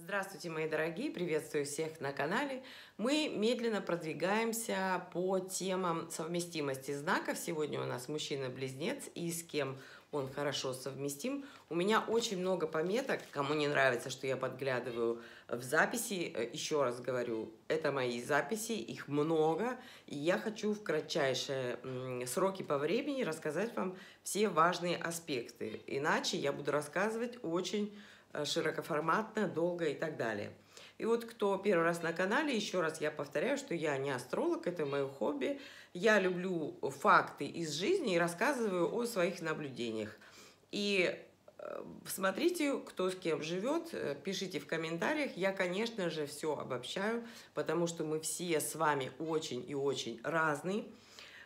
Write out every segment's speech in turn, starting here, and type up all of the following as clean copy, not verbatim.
Здравствуйте, мои дорогие! Приветствую всех на канале. Мы медленно продвигаемся по темам совместимости знаков. Сегодня у нас мужчина-близнец и с кем он хорошо совместим. У меня очень много пометок. Кому не нравится, что я подглядываю в записи, еще раз говорю, это мои записи, их много. И я хочу в кратчайшие сроки по времени рассказать вам все важные аспекты. Иначе я буду рассказывать очень широкоформатно, долго и так далее. И вот кто первый раз на канале, еще раз я повторяю, что я не астролог, это мое хобби. Я люблю факты из жизни и рассказываю о своих наблюдениях. И смотрите, кто с кем живет, пишите в комментариях. Я, конечно же, все обобщаю, потому что мы все с вами очень и очень разные.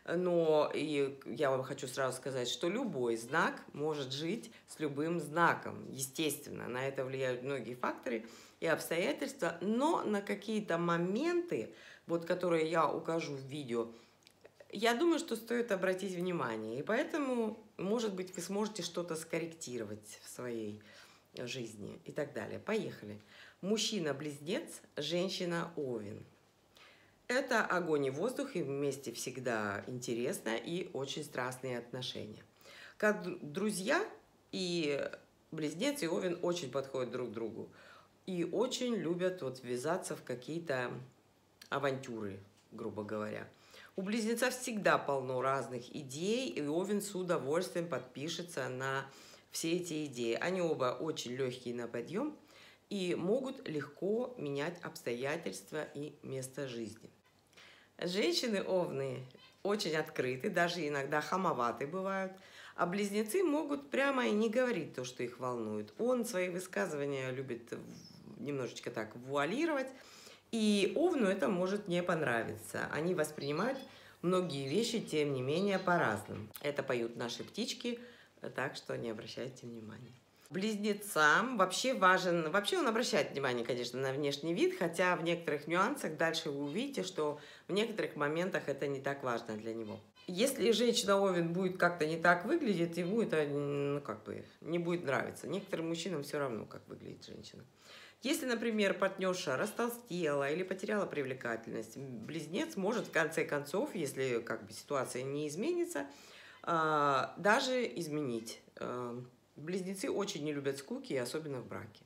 Но и я вам хочу сразу сказать, что любой знак может жить с любым знаком. Естественно, на это влияют многие факторы и обстоятельства, но на какие-то моменты, вот которые я укажу в видео, я думаю, что стоит обратить внимание. И поэтому, может быть, вы сможете что-то скорректировать в своей жизни и так далее. Поехали. Мужчина-близнец, женщина-овен. Это огонь и воздух, и вместе всегда интересно и очень страстные отношения. Как друзья, и близнец, и овен очень подходят друг к другу. И очень любят вот ввязаться в какие-то авантюры, грубо говоря. У близнеца всегда полно разных идей, и овен с удовольствием подпишется на все эти идеи. Они оба очень легкие на подъем и могут легко менять обстоятельства и место жизни. Женщины-овны очень открыты, даже иногда хамоваты бывают, а близнецы могут прямо и не говорить то, что их волнует. Он свои высказывания любит немножечко так вуалировать, и овну это может не понравиться. Они воспринимают многие вещи, тем не менее, по-разному. Это поют наши птички, так что не обращайте внимания. Близнецам вообще важен, вообще он обращает внимание, конечно, на внешний вид, хотя в некоторых нюансах дальше вы увидите, что в некоторых моментах это не так важно для него. Если женщина-овен будет как-то не так выглядеть, ему это не будет нравиться. Некоторым мужчинам все равно, как выглядит женщина. Если, например, партнерша растолстела или потеряла привлекательность, близнец может в конце концов, если ситуация не изменится, даже изменить. Близнецы очень не любят скуки, особенно в браке.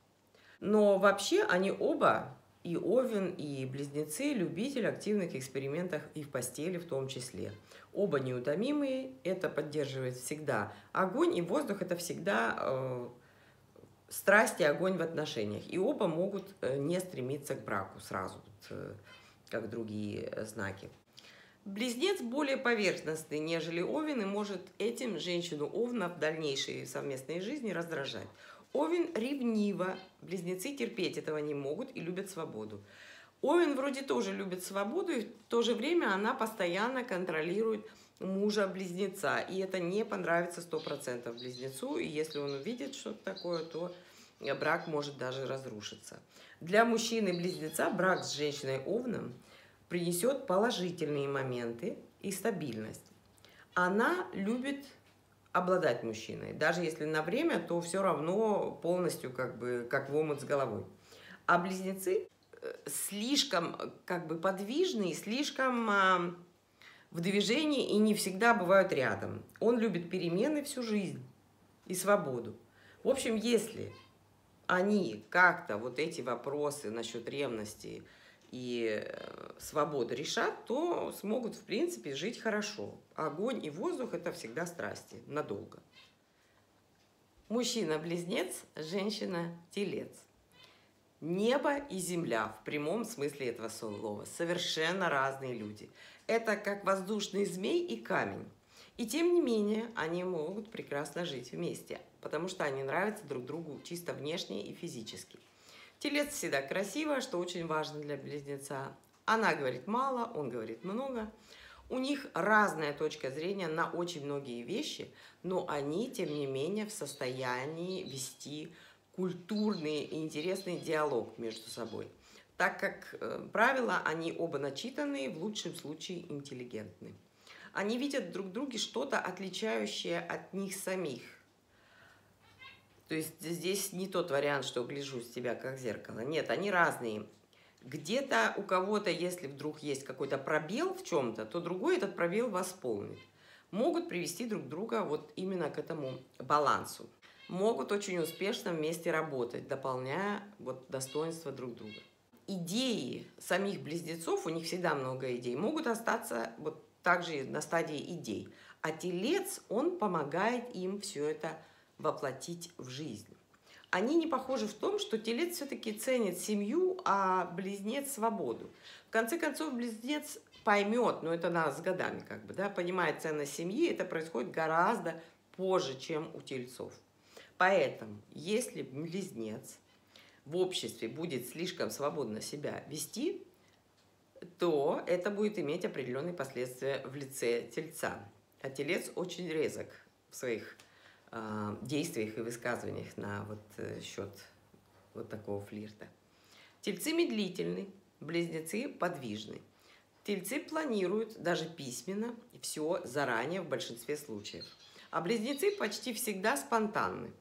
Но вообще они оба, и овен, и близнецы, любители активных экспериментов и в постели в том числе. Оба неутомимые, это поддерживает всегда огонь, и воздух – это всегда страсть и огонь в отношениях. И оба могут не стремиться к браку сразу, как другие знаки. Близнец более поверхностный, нежели овен, и может этим женщину-овна в дальнейшей совместной жизни раздражать. Овен ревниво, близнецы терпеть этого не могут и любят свободу. Овен вроде тоже любит свободу, и в то же время она постоянно контролирует мужа-близнеца. И это не понравится 100% близнецу, и если он увидит что-то такое, то брак может даже разрушиться. Для мужчины-близнеца брак с женщиной-овном принесет положительные моменты и стабильность. Она любит обладать мужчиной. Даже если на время, то все равно полностью как в омут с головой. А близнецы слишком подвижные, слишком в движении и не всегда бывают рядом. Он любит перемены всю жизнь и свободу. В общем, если они как-то вот эти вопросы насчет ревности и свободы решат, то смогут, в принципе, жить хорошо. Огонь и воздух – это всегда страсти, надолго. Мужчина-близнец, женщина-телец. Небо и земля, в прямом смысле этого слова, совершенно разные люди. Это как воздушный змей и камень. И тем не менее, они могут прекрасно жить вместе, потому что они нравятся друг другу чисто внешне и физически. Телец всегда красиво, что очень важно для близнеца. Она говорит мало, он говорит много. У них разная точка зрения на очень многие вещи, но они, тем не менее, в состоянии вести культурный и интересный диалог между собой. Так как правило, они оба начитанные, в лучшем случае интеллигентны. Они видят друг в друге что-то, отличающее от них самих. То есть здесь не тот вариант, что гляжу с тебя как в зеркало. Нет, они разные. Где-то у кого-то, если вдруг есть какой-то пробел в чем-то, то другой этот пробел восполнит. Могут привести друг друга вот именно к этому балансу. Могут очень успешно вместе работать, дополняя вот достоинства друг друга. Идеи самих близнецов, у них всегда много идей, могут остаться вот также на стадии идей. А телец, он помогает им все это воплотить в жизнь. Они не похожи в том, что телец все-таки ценит семью, а близнец свободу. В конце концов, близнец поймет, но это нас с годами как бы, да, понимает ценность семьи, это происходит гораздо позже, чем у тельцов. Поэтому, если близнец в обществе будет слишком свободно себя вести, то это будет иметь определенные последствия в лице тельца. А телец очень резок в своих действиях и высказываниях на счет вот такого флирта. Тельцы медлительны, близнецы подвижны. Тельцы планируют даже письменно все заранее в большинстве случаев. А близнецы почти всегда спонтанны.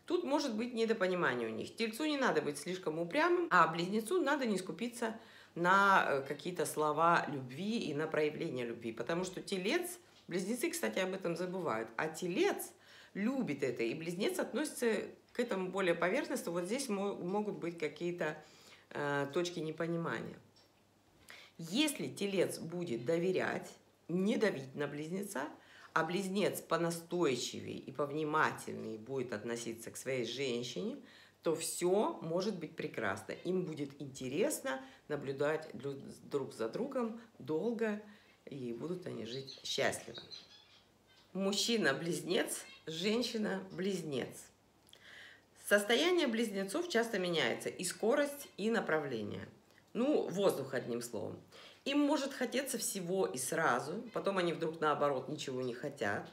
Тут может быть недопонимание у них. Тельцу не надо быть слишком упрямым, а близнецу надо не скупиться на какие-то слова любви и на проявление любви. Потому что телец, близнецы, кстати, об этом забывают, а телец любит это, и близнец относится к этому более поверхностно. Вот здесь могут быть какие-то точки непонимания. Если телец будет доверять, не давить на близнеца, а близнец понастойчивее и повнимательнее будет относиться к своей женщине, то все может быть прекрасно. Им будет интересно наблюдать друг за другом долго, и будут они жить счастливо. Мужчина-близнец, женщина-близнец. Состояние близнецов часто меняется, и скорость, и направление. Ну, воздух, одним словом. Им может хотеться всего и сразу, потом они вдруг наоборот ничего не хотят.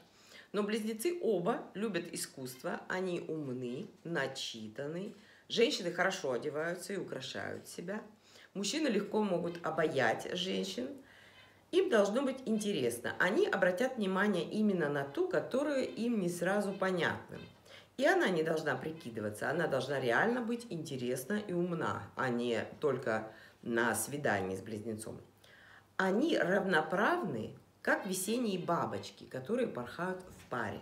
Но близнецы оба любят искусство, они умны, начитаны. Женщины хорошо одеваются и украшают себя. Мужчины легко могут обаять женщин. Им должно быть интересно. Они обратят внимание именно на ту, которая им не сразу понятна. И она не должна прикидываться, она должна реально быть интересна и умна, а не только на свидании с близнецом. Они равноправны, как весенние бабочки, которые порхают в паре.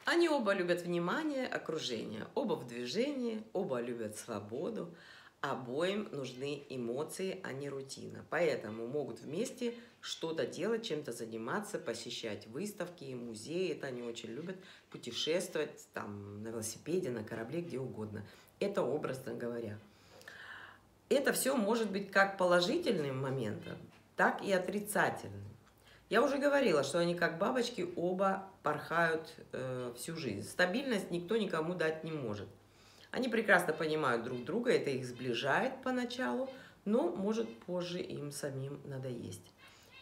Они оба любят внимание, окружение, оба в движении, оба любят свободу. Обоим нужны эмоции, а не рутина. Поэтому могут вместе что-то делать, чем-то заниматься, посещать выставки, музеи. Это они очень любят. Путешествовать там, на велосипеде, на корабле, где угодно. Это образно говоря. Это все может быть как положительным моментом, так и отрицательным. Я уже говорила, что они как бабочки оба порхают всю жизнь. Стабильность никто никому дать не может. Они прекрасно понимают друг друга, это их сближает поначалу, но может позже им самим надоесть.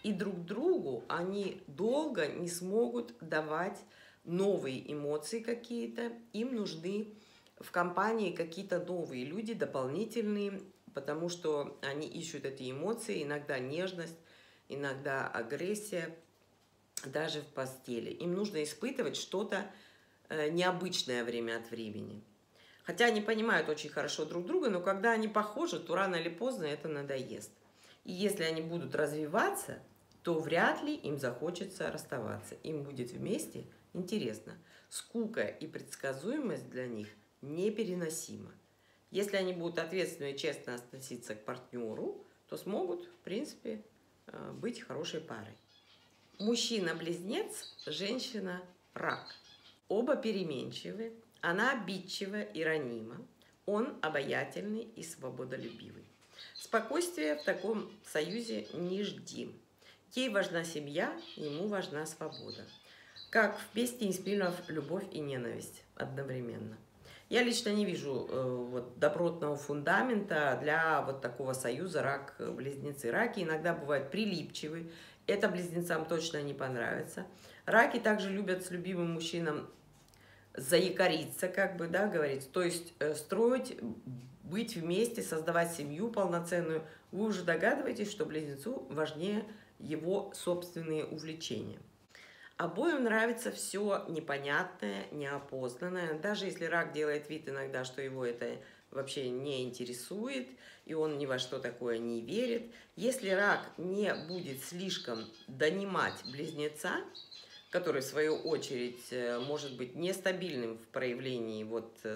И друг другу они долго не смогут давать новые эмоции какие-то. Им нужны в компании какие-то новые люди, дополнительные, потому что они ищут эти эмоции, иногда нежность, иногда агрессия, даже в постели. Им нужно испытывать что-то необычное время от времени. Хотя они понимают очень хорошо друг друга, но когда они похожи, то рано или поздно это надоест. И если они будут развиваться, то вряд ли им захочется расставаться. Им будет вместе интересно. Скука и предсказуемость для них непереносима. Если они будут ответственно и честно относиться к партнеру, то смогут, в принципе, быть хорошей парой. Мужчина-близнец, женщина-рак. Оба переменчивы. Она обидчива и ранима, он обаятельный и свободолюбивый. Спокойствия в таком союзе не жди. Ей важна семья, ему важна свобода. Как в песне из фильмов «Любовь и ненависть» одновременно. Я лично не вижу добротного фундамента для вот такого союза рак-близнецы. Раки иногда бывают прилипчивы, это близнецам точно не понравится. Раки также любят с любимым мужчином заякориться, как бы, да, говорить, то есть строить, быть вместе, создавать семью полноценную. Вы уже догадываетесь, что близнецу важнее его собственные увлечения. Обоим нравится все непонятное, неопознанное. Даже если рак делает вид иногда, что его это вообще не интересует, и он ни во что такое не верит. Если рак не будет слишком донимать близнеца, который, в свою очередь, может быть нестабильным в проявлении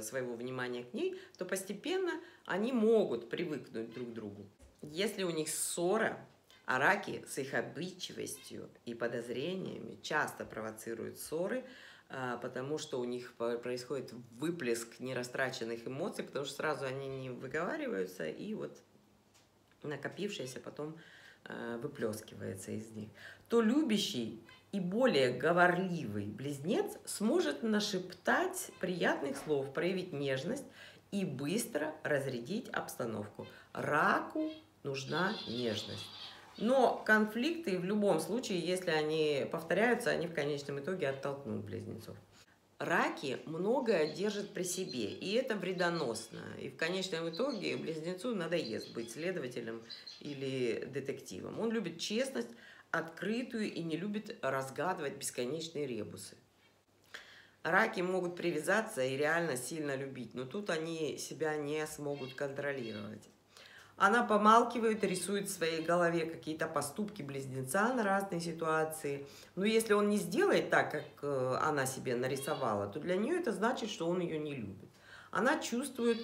своего внимания к ней, то постепенно они могут привыкнуть друг к другу. Если у них ссора, а раки с их обидчивостью и подозрениями часто провоцируют ссоры, потому что у них происходит выплеск нерастраченных эмоций, потому что сразу они не выговариваются, и вот накопившееся потом выплескивается из них, то любящий и более говорливый близнец сможет нашептать приятных слов, проявить нежность и быстро разрядить обстановку. Раку нужна нежность. Но конфликты в любом случае, если они повторяются, они в конечном итоге оттолкнут близнецов. Раки многое держат при себе, и это вредоносно. И в конечном итоге близнецу надоест быть следователем или детективом. Он любит честность, открытую, и не любит разгадывать бесконечные ребусы. Раки могут привязаться и реально сильно любить, но тут они себя не смогут контролировать. Она помалкивает, рисует в своей голове какие-то поступки близнеца на разные ситуации. Но если он не сделает так, как она себе нарисовала, то для нее это значит, что он ее не любит. Она чувствует,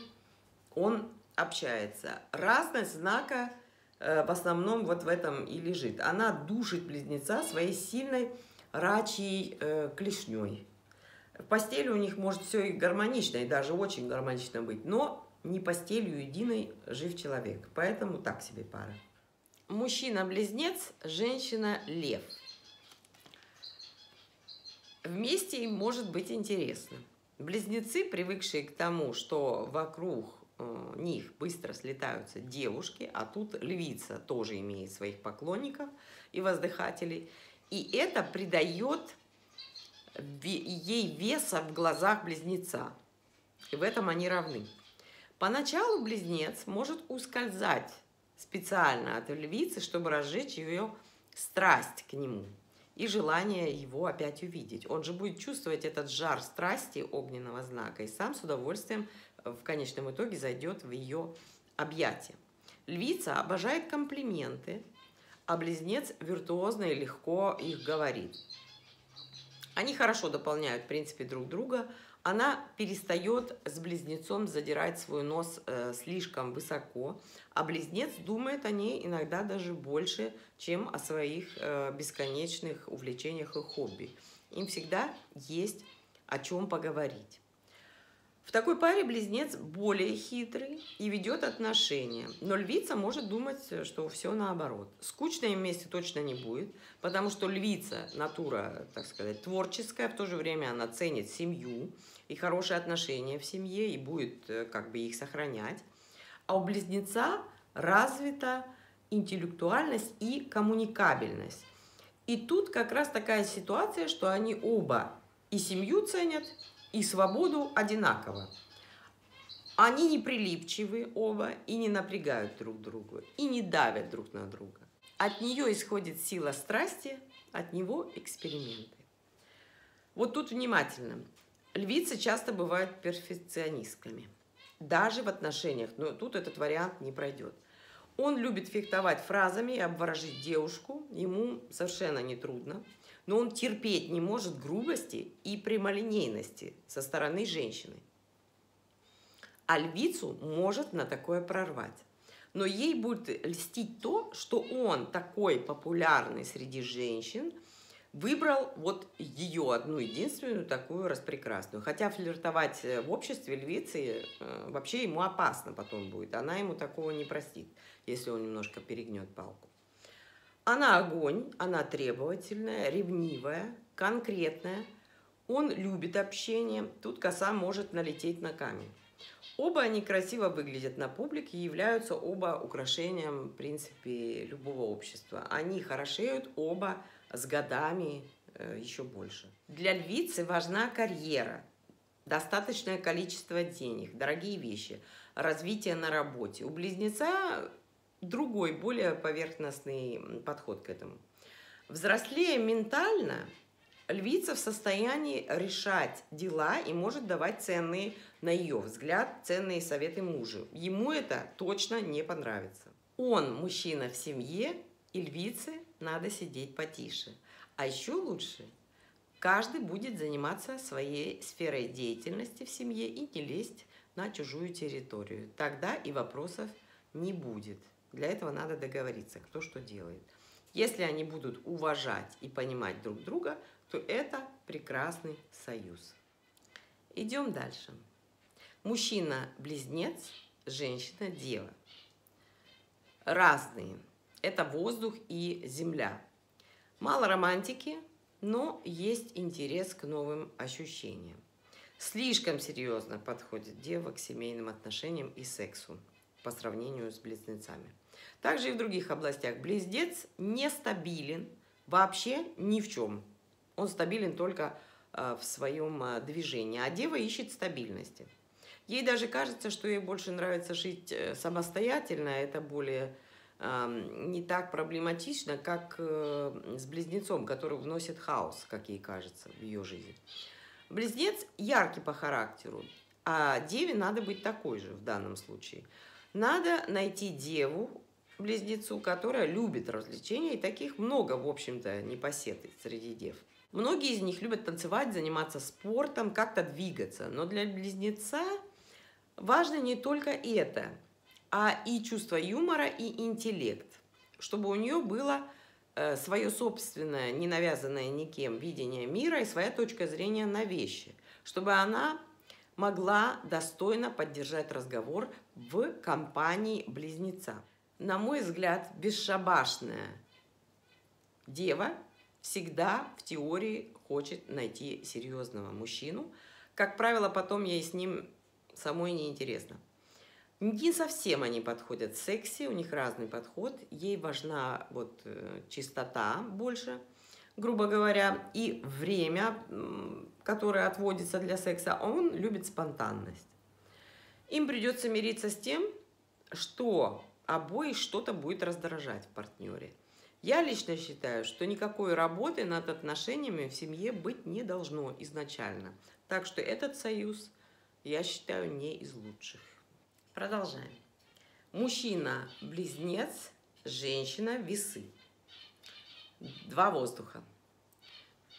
он общается. Разность знака в основном вот в этом и лежит. Она душит близнеца своей сильной рачьей клешней. В постели у них может все и гармонично, и даже очень гармонично быть, но не постелью единой жив человек. Поэтому так себе пара. Мужчина-близнец, женщина-лев. Вместе им может быть интересно. Близнецы, привыкшие к тому, что вокруг них быстро слетаются девушки, а тут львица тоже имеет своих поклонников и воздыхателей. И это придает ей веса в глазах близнеца. И в этом они равны. Поначалу близнец может ускользать специально от львицы, чтобы разжечь ее страсть к нему и желание его опять увидеть. Он же будет чувствовать этот жар страсти огненного знака и сам с удовольствием в конечном итоге зайдет в ее объятия. Львица обожает комплименты, а близнец виртуозно и легко их говорит. Они хорошо дополняют, в принципе, друг друга. Она перестает с близнецом задирать свой нос слишком высоко, а близнец думает о ней иногда даже больше, чем о своих бесконечных увлечениях и хобби. Им всегда есть о чем поговорить. В такой паре близнец более хитрый и ведет отношения. Но львица может думать, что все наоборот. Скучно им вместе точно не будет, потому что львица натура, так сказать, творческая, в то же время она ценит семью и хорошие отношения в семье и будет как бы их сохранять. А у близнеца развита интеллектуальность и коммуникабельность. И тут как раз такая ситуация, что они оба и семью ценят, и свободу одинаково. Они не прилипчивы оба и не напрягают друг друга, и не давят друг на друга. От нее исходит сила страсти, от него эксперименты. Вот тут внимательно. Львицы часто бывают перфекционистками, даже в отношениях, но тут этот вариант не пройдет. Он любит фехтовать фразами и обворожить девушку, ему совершенно не трудно. Но он терпеть не может грубости и прямолинейности со стороны женщины. А львицу может на такое прорвать. Но ей будет льстить то, что он такой популярный среди женщин, выбрал вот ее одну единственную такую распрекрасную. Хотя флиртовать в обществе львицы вообще ему опасно потом будет. Она ему такого не простит, если он немножко перегнет палку. Она огонь, она требовательная, ревнивая, конкретная. Он любит общение. Тут коса может налететь на камень. Оба они красиво выглядят на публике и являются оба украшением, в принципе, любого общества. Они хорошеют оба с годами еще больше. Для львицы важна карьера, достаточное количество денег, дорогие вещи, развитие на работе. У близнеца другой, более поверхностный подход к этому. Взрослея ментально, Львица в состоянии решать дела и может давать ценные, на ее взгляд, ценные советы мужу. Ему это точно не понравится. Он мужчина в семье, и львице надо сидеть потише. А еще лучше, каждый будет заниматься своей сферой деятельности в семье и не лезть на чужую территорию. Тогда и вопросов не будет. Для этого надо договориться, кто что делает. Если они будут уважать и понимать друг друга, то это прекрасный союз. Идем дальше. Мужчина-близнец, женщина-дева. Разные. Это воздух и земля. Мало романтики, но есть интерес к новым ощущениям. Слишком серьезно подходит дева к семейным отношениям и сексу по сравнению с близнецами. Также и в других областях. Близнец нестабилен вообще ни в чем. Он стабилен только в своем движении, а дева ищет стабильности. Ей даже кажется, что ей больше нравится жить самостоятельно, это более не так проблематично, как с близнецом, который вносит хаос, как ей кажется, в ее жизнь. Близнец яркий по характеру, а деве надо быть такой же в данном случае. Надо найти деву, близнецу, которая любит развлечения, и таких много, в общем-то, непоседы среди дев. Многие из них любят танцевать, заниматься спортом, как-то двигаться, но для близнеца важно не только это, а и чувство юмора, и интеллект, чтобы у нее было свое собственное, не навязанное никем видение мира и своя точка зрения на вещи, чтобы она могла достойно поддержать разговор в компании близнеца. На мой взгляд, бесшабашная дева всегда в теории хочет найти серьезного мужчину. Как правило, потом ей с ним самой неинтересно. Не совсем они подходят в сексе, у них разный подход. Ей важна вот чистота больше, грубо говоря, и время, которое отводится для секса, а он любит спонтанность. Им придется мириться с тем, что обоих что-то будет раздражать в партнере. Я лично считаю, что никакой работы над отношениями в семье быть не должно изначально. Так что этот союз, я считаю, не из лучших. Продолжаем. Мужчина-близнец, женщина-весы. Два воздуха.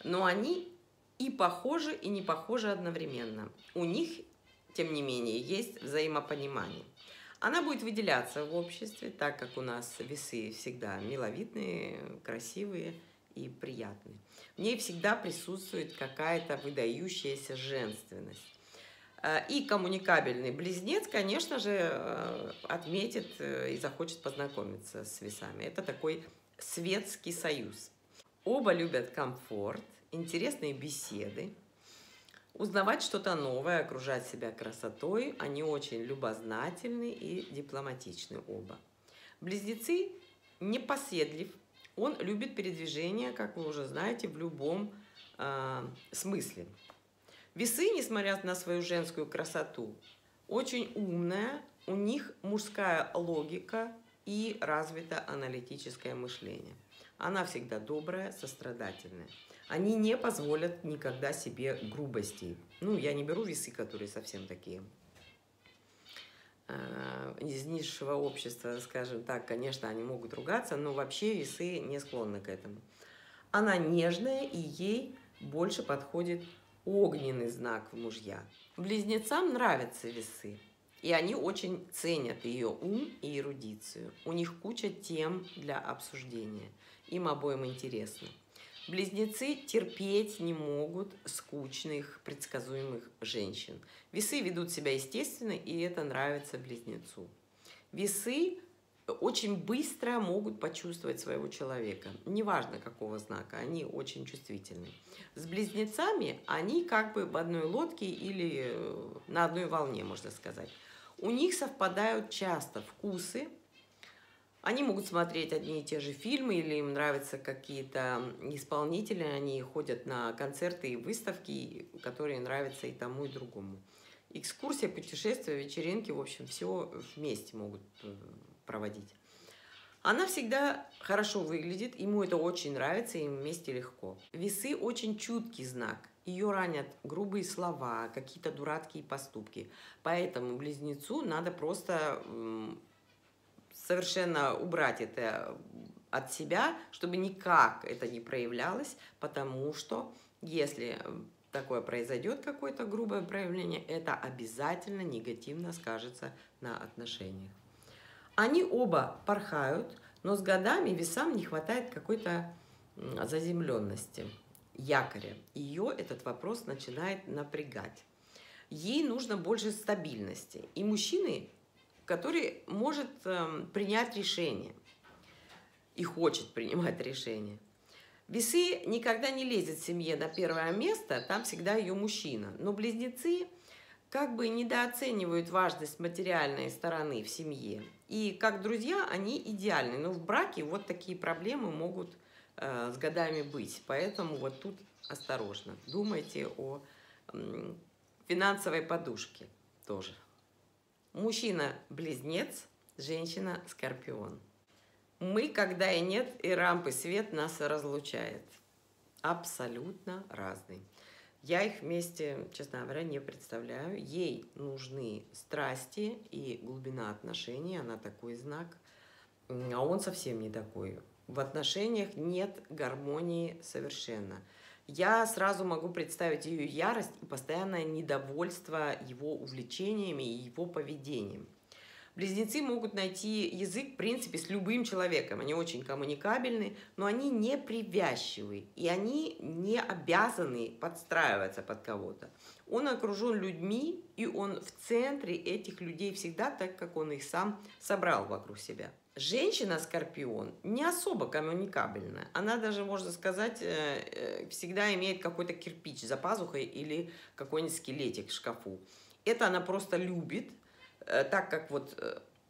Но они и похожи, и не похожи одновременно. У них, тем не менее, есть взаимопонимание. Она будет выделяться в обществе, так как у нас весы всегда миловидные, красивые и приятные. В ней всегда присутствует какая-то выдающаяся женственность. И коммуникабельный близнец, конечно же, отметит и захочет познакомиться с весами. Это такой светский союз. Оба любят комфорт, интересные беседы, узнавать что-то новое, окружать себя красотой. Они очень любознательны и дипломатичны оба. Близнецы непоседлив. Он любит передвижение, как вы уже знаете, в любом смысле. Весы, несмотря на свою женскую красоту, очень умная, у них мужская логика и развито аналитическое мышление. Она всегда добрая, сострадательная. Они не позволят никогда себе грубостей. Ну, я не беру весы, которые совсем такие из низшего общества, скажем так. Конечно, они могут ругаться, но вообще весы не склонны к этому. Она нежная, и ей больше подходит огненный знак в мужья. Близнецам нравятся весы, и они очень ценят ее ум и эрудицию. У них куча тем для обсуждения. Им обоим интересно. Близнецы терпеть не могут скучных, предсказуемых женщин. Весы ведут себя естественно, и это нравится близнецу. Весы очень быстро могут почувствовать своего человека. Неважно, какого знака, они очень чувствительны. С близнецами они как бы в одной лодке или на одной волне, можно сказать. У них совпадают часто вкусы. Они могут смотреть одни и те же фильмы, или им нравятся какие-то исполнители, они ходят на концерты и выставки, которые нравятся и тому, и другому. Экскурсия, путешествия, вечеринки, в общем, все вместе могут проводить. Она всегда хорошо выглядит, ему это очень нравится, им вместе легко. Весы очень чуткий знак. Ее ранят грубые слова, какие-то дурацкие поступки. Поэтому близнецу надо просто совершенно убрать это от себя, чтобы никак это не проявлялось, потому что если такое произойдет, какое-то грубое проявление, это обязательно негативно скажется на отношениях. Они оба порхают, но с годами весам не хватает какой-то заземленности, якоря. Ее этот вопрос начинает напрягать. Ей нужно больше стабильности. И мужчины, который может принять решение и хочет принимать решение. Весы никогда не лезет в семье на первое место, там всегда ее мужчина. Но близнецы как бы недооценивают важность материальной стороны в семье. И как друзья они идеальны, но в браке вот такие проблемы могут с годами быть. Поэтому вот тут осторожно. Думайте о финансовой подушке тоже. Мужчина-близнец, женщина-скорпион. Мы, когда и нет, и рампы свет нас разлучает. Абсолютно разные. Я их вместе, честно говоря, не представляю. Ей нужны страсти и глубина отношений, она такой знак, а он совсем не такой. В отношениях нет гармонии совершенно. Я сразу могу представить ее ярость и постоянное недовольство его увлечениями и его поведением. Близнецы могут найти язык, в принципе, с любым человеком. Они очень коммуникабельны, но они не привязчивы. И они не обязаны подстраиваться под кого-то. Он окружен людьми, и он в центре этих людей всегда, так как он их сам собрал вокруг себя. Женщина-скорпион не особо коммуникабельная. Она даже, можно сказать, всегда имеет какой-то кирпич за пазухой или какой-нибудь скелетик в шкафу. Это она просто любит. Так как вот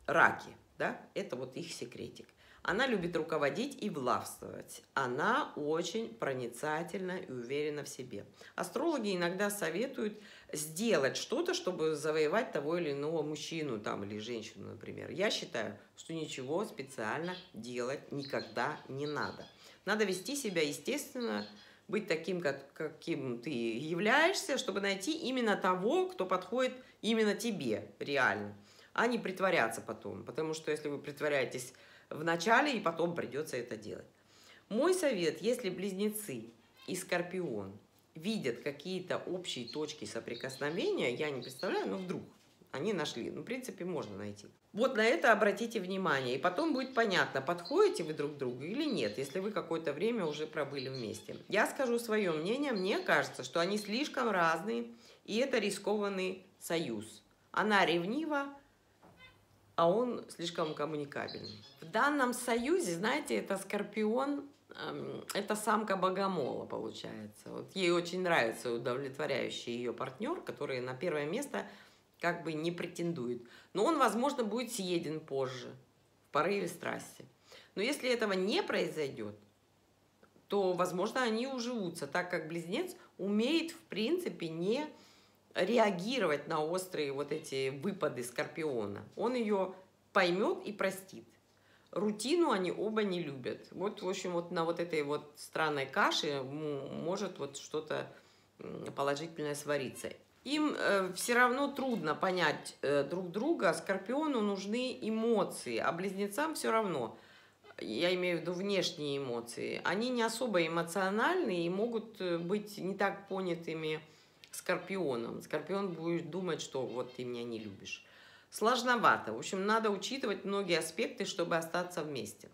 раки, да, это вот их секретик. Она любит руководить и властвовать. Она очень проницательна и уверена в себе. Астрологи иногда советуют сделать что-то, чтобы завоевать того или иного мужчину там, или женщину, например. Я считаю, что ничего специально делать никогда не надо. Надо вести себя естественно, быть таким, каким ты являешься, чтобы найти именно того, кто подходит именно тебе реально, а не притворяться потом. Потому что если вы притворяетесь в начале, и потом придется это делать. Мой совет, если близнецы и скорпион видят какие-то общие точки соприкосновения, я не представляю, но вдруг они нашли. Ну, в принципе, можно найти. Вот на это обратите внимание, и потом будет понятно, подходите вы друг к другу или нет, если вы какое-то время уже пробыли вместе. Я скажу свое мнение, мне кажется, что они слишком разные, и это рискованный союз. Она ревнива, а он слишком коммуникабельный. В данном союзе, знаете, это скорпион, это самка богомола получается. Вот ей очень нравится удовлетворяющий ее партнер, который на первое место как бы не претендует. Но он, возможно, будет съеден позже, в порыве страсти. Но если этого не произойдет, то, возможно, они уживутся, так как близнец умеет, в принципе, не реагировать на острые вот эти выпады скорпиона. Он ее поймет и простит. Рутину они оба не любят. Вот, в общем, вот на вот этой вот странной каше может вот что-то положительное свариться. Им все равно трудно понять друг друга. Скорпиону нужны эмоции, а близнецам все равно. Я имею в виду внешние эмоции. Они не особо эмоциональные и могут быть не так понятыми скорпионом. Скорпион будет думать, что вот ты меня не любишь. Сложновато. В общем, надо учитывать многие аспекты, чтобы остаться вместе.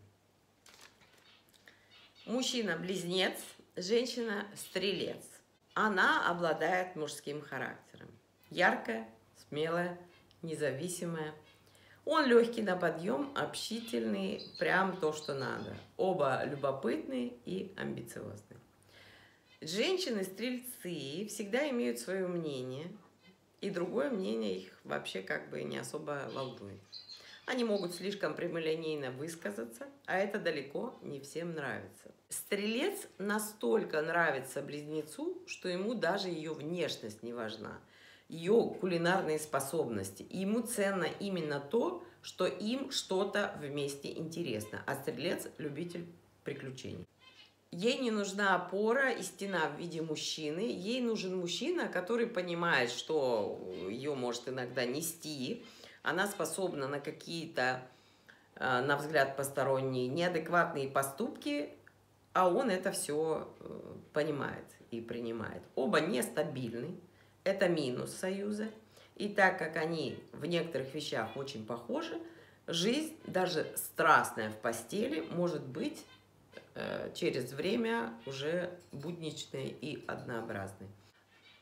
Мужчина-близнец, женщина-стрелец. Она обладает мужским характером. Яркая, смелая, независимая. Он легкий на подъем, общительный, прям то, что надо. Оба любопытные и амбициозные. Женщины-стрельцы всегда имеют свое мнение, и другое мнение их вообще как бы не особо волнует. Они могут слишком прямолинейно высказаться, а это далеко не всем нравится. Стрелец настолько нравится близнецу, что ему даже ее внешность не важна, ее кулинарные способности. И ему ценно именно то, что им что-то вместе интересно. А стрелец – любитель приключений. Ей не нужна опора и стена в виде мужчины. Ей нужен мужчина, который понимает, что ее может иногда нести. Она способна на какие-то, на взгляд посторонние, неадекватные поступки, а он это все понимает и принимает. Оба нестабильны. Это минус союза. И так как они в некоторых вещах очень похожи, жизнь, даже страстная в постели, может быть через время уже будничной и однообразной.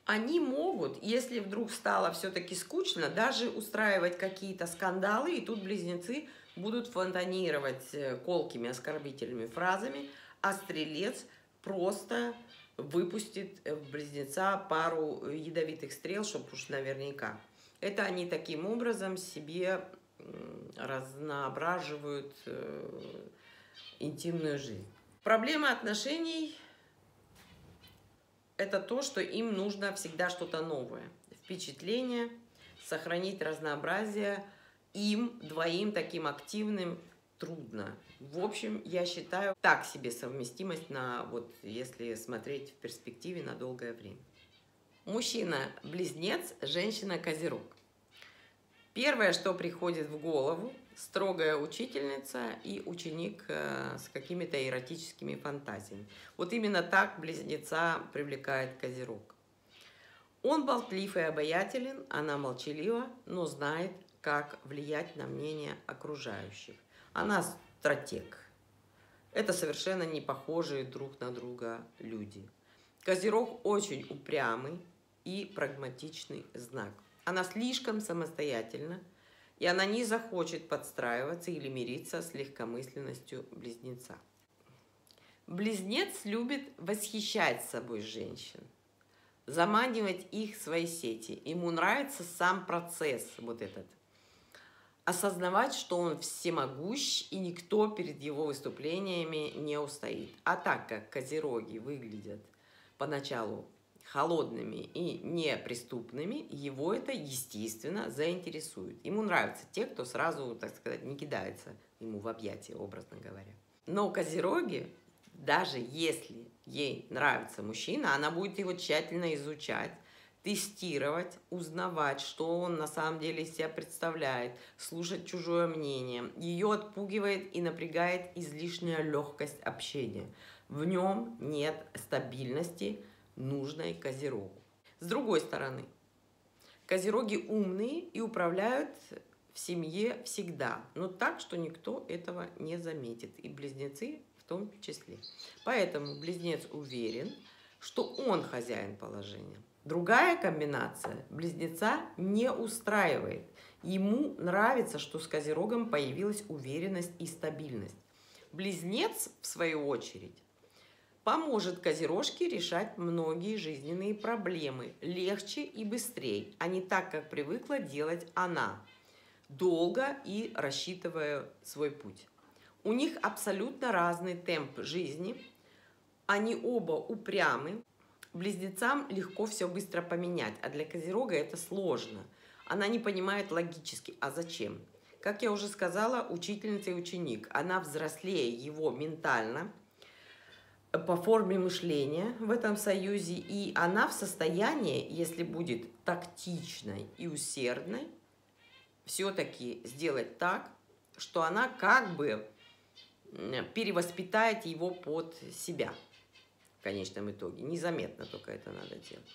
Они могут, если вдруг стало все-таки скучно, даже устраивать какие-то скандалы, и тут близнецы будут фонтанировать колкими оскорбительными фразами, а стрелец просто выпустит в близнеца пару ядовитых стрел, чтобы уж наверняка. Это они таким образом себе разноображивают интимную жизнь. Проблема отношений – это то, что им нужно всегда что-то новое. Впечатление, сохранить разнообразие им, двоим таким активным, трудно. В общем, я считаю, так себе совместимость, если смотреть в перспективе на долгое время. Мужчина-близнец, женщина-козерог. Первое, что приходит в голову – строгая учительница и ученик с какими-то эротическими фантазиями. Вот именно так близнеца привлекает козерог. Он болтлив и обаятелен, она молчалива, но знает, как влиять на мнение окружающих. Она стратег. Это совершенно не похожие друг на друга люди. Козерог очень упрямый и прагматичный знак. Она слишком самостоятельна, и она не захочет подстраиваться или мириться с легкомысленностью близнеца. Близнец любит восхищать собой женщин, заманивать их в свои сети. Ему нравится сам процесс вот этот. Осознавать, что он всемогущ, и никто перед его выступлениями не устоит. А так как козероги выглядят поначалу холодными и неприступными, его это, естественно, заинтересует. Ему нравятся те, кто сразу, так сказать, не кидается ему в объятия, образно говоря. Но козероги, даже если ей нравится мужчина, она будет его тщательно изучать, тестировать, узнавать, что он на самом деле из себя представляет, слушать чужое мнение. Ее отпугивает и напрягает излишняя легкость общения. В нем нет стабильности, нужной козерогу. С другой стороны, козероги умные и управляют в семье всегда, но так, что никто этого не заметит, и близнецы в том числе. Поэтому близнец уверен, что он хозяин положения. Другая комбинация близнеца не устраивает. Ему нравится, что с козерогом появилась уверенность и стабильность. Близнец, в свою очередь, поможет козерожке решать многие жизненные проблемы легче и быстрее, а не так, как привыкла делать она, долго и рассчитывая свой путь. У них абсолютно разный темп жизни, они оба упрямы, близнецам легко все быстро поменять, а для козерога это сложно. Она не понимает логически, а зачем? Как я уже сказала, учительница и ученик, она взрослее его ментально, по форме мышления в этом союзе, и она в состоянии, если будет тактичной и усердной, все-таки сделать так, что она как бы перевоспитает его под себя в конечном итоге. Незаметно только это надо делать.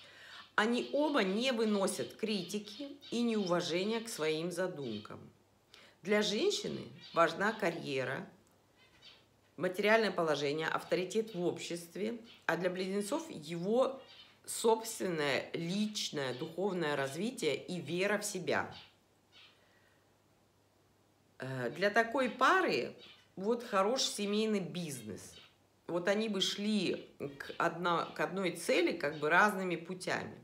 Они оба не выносят критики и неуважения к своим задумкам. Для женщины важна карьера, материальное положение, авторитет в обществе, а для близнецов его собственное личное духовное развитие и вера в себя. Для такой пары вот хорош семейный бизнес. Вот они бы шли к одной цели как бы разными путями.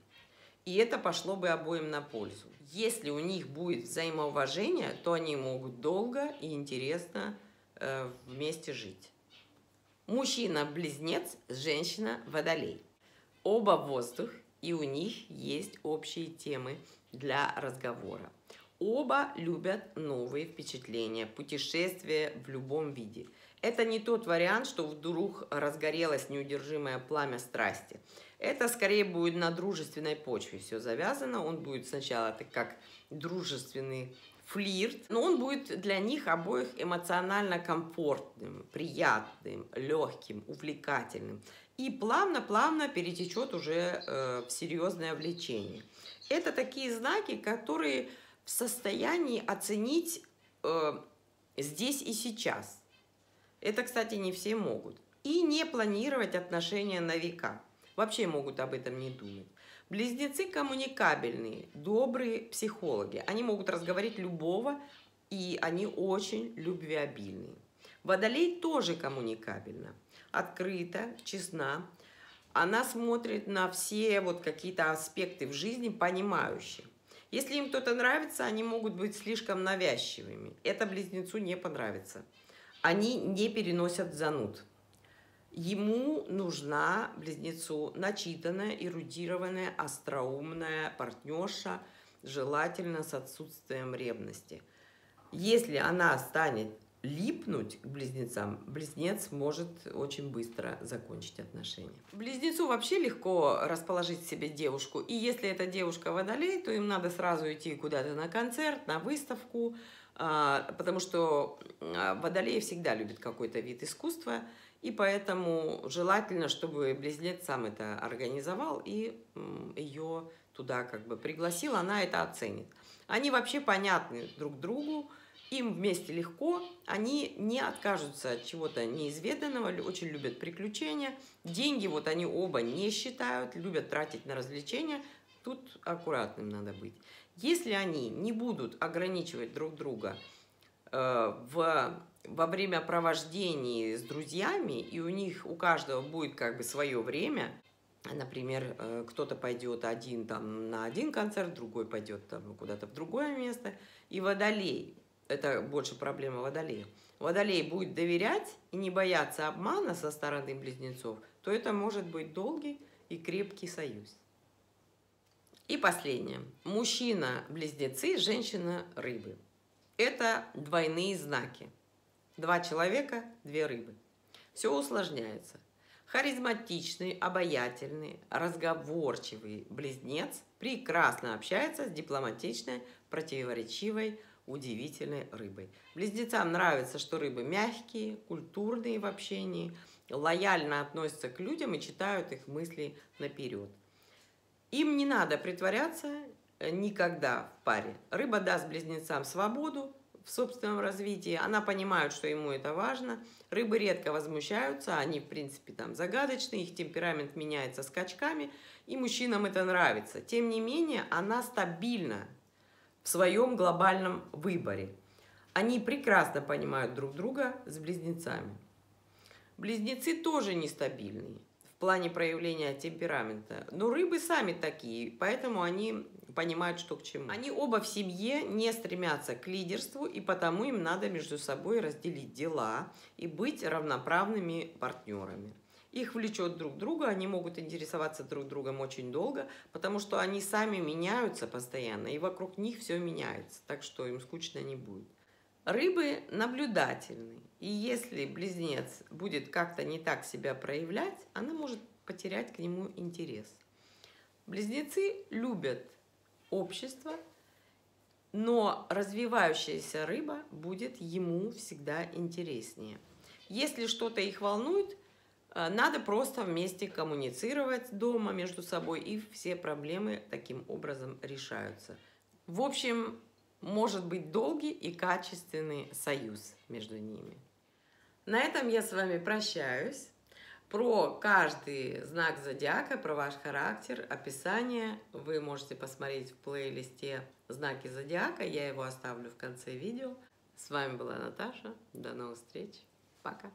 И это пошло бы обоим на пользу. Если у них будет взаимоуважение, то они могут долго и интересно вместе жить. Мужчина-близнец, женщина-водолей. Оба воздух, и у них есть общие темы для разговора. Оба любят новые впечатления, путешествия в любом виде. Это не тот вариант, что вдруг разгорелось неудержимое пламя страсти. Это скорее будет на дружественной почве все завязано. Он будет сначала как дружественный флирт, но он будет для них обоих эмоционально комфортным, приятным, легким, увлекательным. И плавно-плавно перетечет уже в серьезное влечение. Это такие знаки, которые в состоянии оценить здесь и сейчас. Это, кстати, не все могут. И не планировать отношения на века. Вообще могут об этом не думать. Близнецы коммуникабельные, добрые психологи. Они могут разговорить любого, и они очень любвеобильные. Водолей тоже коммуникабельна, открыта, честна. Она смотрит на все вот какие-то аспекты в жизни понимающе. Если им кто-то нравится, они могут быть слишком навязчивыми. Это близнецу не понравится. Они не переносят зануд. Ему нужна, близнецу, начитанная, эрудированная, остроумная партнерша, желательно с отсутствием ревности. Если она станет липнуть к близнецам, близнец может очень быстро закончить отношения. Близнецу вообще легко расположить себе девушку. И если эта девушка водолей, то им надо сразу идти куда-то на концерт, на выставку, потому что водолей всегда любит какой-то вид искусства. И поэтому желательно, чтобы близнец сам это организовал и ее туда как бы пригласил, она это оценит. Они вообще понятны друг другу, им вместе легко, они не откажутся от чего-то неизведанного, очень любят приключения. Деньги вот они оба не считают, любят тратить на развлечения. Тут аккуратным надо быть. Если они не будут ограничивать друг друга во время провождения с друзьями, и у каждого будет как бы свое время, например, кто-то пойдет один там на один концерт, другой пойдет там куда-то в другое место, и водолей, это больше проблема водолея, водолей будет доверять и не бояться обмана со стороны близнецов, то это может быть долгий и крепкий союз. И последнее. Мужчина-близнецы, женщина-рыбы. Это двойные знаки. 2 человека, 2 рыбы. Все усложняется. Харизматичный, обаятельный, разговорчивый близнец прекрасно общается с дипломатичной, противоречивой, удивительной рыбой. Близнецам нравится, что рыбы мягкие, культурные в общении, лояльно относятся к людям и читают их мысли наперед. Им не надо притворяться никогда в паре. Рыба даст близнецам свободу в собственном развитии, она понимает, что ему это важно. Рыбы редко возмущаются, они, в принципе, там загадочные, их темперамент меняется скачками, и мужчинам это нравится. Тем не менее, она стабильна в своем глобальном выборе. Они прекрасно понимают друг друга с близнецами. Близнецы тоже нестабильные в плане проявления темперамента, но рыбы сами такие, поэтому они понимают, что к чему. Они оба в семье не стремятся к лидерству, и потому им надо между собой разделить дела и быть равноправными партнерами. Их влечет друг друга, они могут интересоваться друг другом очень долго, потому что они сами меняются постоянно, и вокруг них все меняется, так что им скучно не будет. Рыбы наблюдательны, и если близнец будет как-то не так себя проявлять, она может потерять к нему интерес. Близнецы любят общество, но развивающаяся рыба будет ему всегда интереснее. Если что-то их волнует, надо просто вместе коммуницировать дома между собой, и все проблемы таким образом решаются. В общем, может быть долгий и качественный союз между ними. На этом я с вами прощаюсь. Про каждый знак зодиака, про ваш характер, описание вы можете посмотреть в плейлисте «Знаки зодиака». Я его оставлю в конце видео. С вами была Наташа. До новых встреч. Пока.